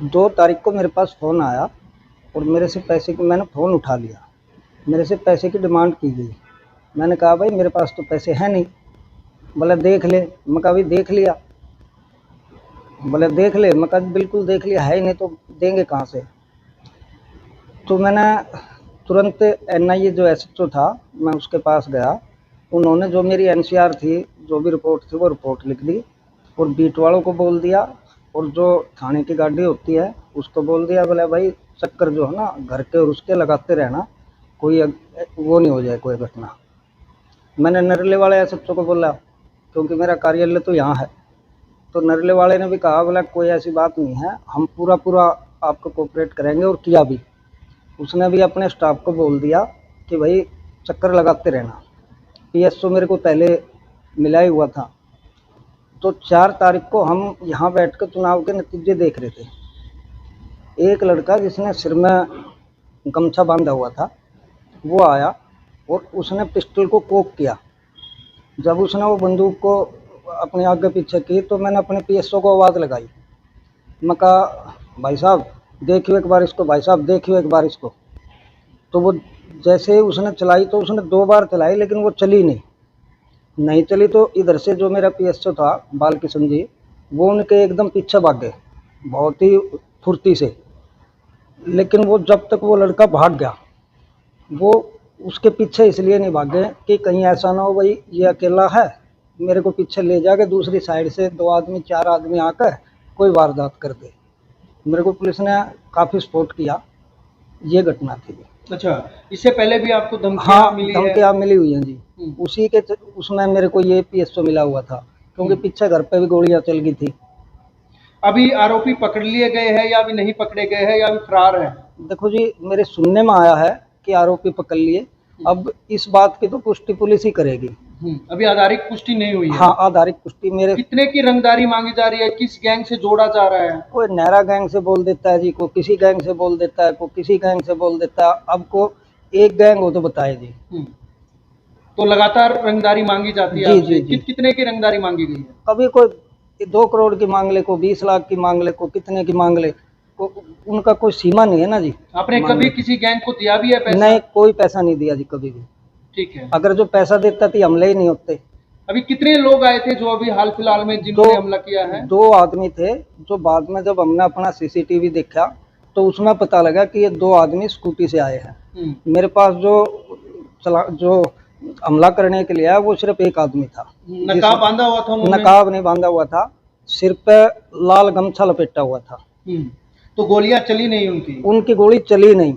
2 तारीख को मेरे पास फ़ोन आया और मेरे से पैसे की, मैंने फ़ोन उठा लिया, मेरे से पैसे की डिमांड की गई। मैंने कहा भाई मेरे पास तो पैसे हैं नहीं। बोले देख ले। मैं कहा भाई देख लिया। बोले देख ले। मैं कहा बिल्कुल देख लिया, है ही नहीं तो देंगे कहाँ से। तो मैंने तुरंत NIA जो SHO था, मैं उसके पास गया। उन्होंने जो मेरी NCR थी, जो भी रिपोर्ट थी, वो रिपोर्ट लिख दी और बीट वालों को बोल दिया और जो थाने की गाड़ी होती है उसको बोल दिया। बोले भाई चक्कर जो है ना घर के और उसके लगाते रहना, कोई वो नहीं हो जाए कोई घटना। मैंने नरले वाले SHO को बोला, क्योंकि मेरा कार्यालय तो यहाँ है। तो नरले वाले ने भी कहा, बोला कोई ऐसी बात नहीं है, हम पूरा आपको कोऑपरेट करेंगे, और किया भी। उसने भी अपने स्टाफ को बोल दिया कि भाई चक्कर लगाते रहना। PSO मेरे को पहले मिला ही हुआ था। तो 4 तारीख को हम यहाँ बैठ कर चुनाव के नतीजे देख रहे थे। एक लड़का जिसने सिर में गमछा बांधा हुआ था वो आया और उसने पिस्टल को कोक किया। जब उसने वो बंदूक को अपने आगे पीछे की तो मैंने अपने PSO को आवाज़ लगाई। मैं कहा भाई साहब देखियो एक बार इसको, भाई साहब देखियो एक बार इसको। तो वो जैसे ही उसने चलाई तो उसने 2 बार चलाई, लेकिन वो चली नहीं चली। तो इधर से जो मेरा PSO था बाल किशन जी, वो उनके एकदम पीछे भाग गए बहुत ही फुर्ती से। लेकिन वो जब तक वो लड़का भाग गया, वो उसके पीछे इसलिए नहीं भागे कि कहीं ऐसा ना हो भाई ये अकेला है, मेरे को पीछे ले जाके दूसरी साइड से 2 आदमी 4 आदमी आकर कोई वारदात कर दे। मेरे को पुलिस ने काफ़ी सपोर्ट किया। ये घटना थी। अच्छा, इससे पहले भी आपको धमकियां मिली है? धमकियां मिली हुई हैं जी। उसी के उसमें मेरे को ये PSO मिला हुआ था, क्योंकि पीछे घर पे भी गोलियां चल गई थी। अभी आरोपी पकड़ लिए गए हैं या अभी नहीं पकड़े गए हैं या अभी फरार है? देखो जी, मेरे सुनने में आया है कि आरोपी पकड़ लिए। अब इस बात की तो पुष्टि पुलिस ही करेगी। अभी आधारिक पुष्टि नहीं हुई है? हाँ, आधारिक पुष्टि मेरे। कितने की रंगदारी मांगी जा रही है? किस गैंग से जोड़ा जा रहा है? कोई नहरा गैंग से बोल देता है जी, कोई किसी गैंग से बोल देता है, कोई किसी गैंग से बोल देता है। अब को एक गैंग हो तो बताए जी। तो लगातार रंगदारी मांगी जाती है? जी। कितने की रंगदारी मांगी गई है? कभी कोई 2 करोड़ की मांग ले, को 20 लाख की मांग ले, को कितने की मांग ले, उनका कोई सीमा नहीं है ना जी। आपने कभी किसी गैंग को दिया भी है पैसा? नहीं, कोई पैसा नहीं दिया जी कभी भी। ठीक है। अगर जो पैसा देता तो हमले ही नहीं होते। अभी कितने लोग आए थे जो अभी हाल फिलहाल में जिन्होंने हमला किया है? 2 आदमी थे, जो बाद में जब हमने अपना CCTV देखा तो उसमें पता लगा कि ये 2 आदमी स्कूटी से आए हैं। मेरे पास जो हमला करने के लिए आया वो सिर्फ एक आदमी था। नकाब बांधा हुआ था उन्होंने? नकाब नहीं बांधा हुआ था, सिर पे लाल गमछा लपेटा हुआ था। तो गोलियां चली नहीं उनकी? उनकी गोली चली नहीं।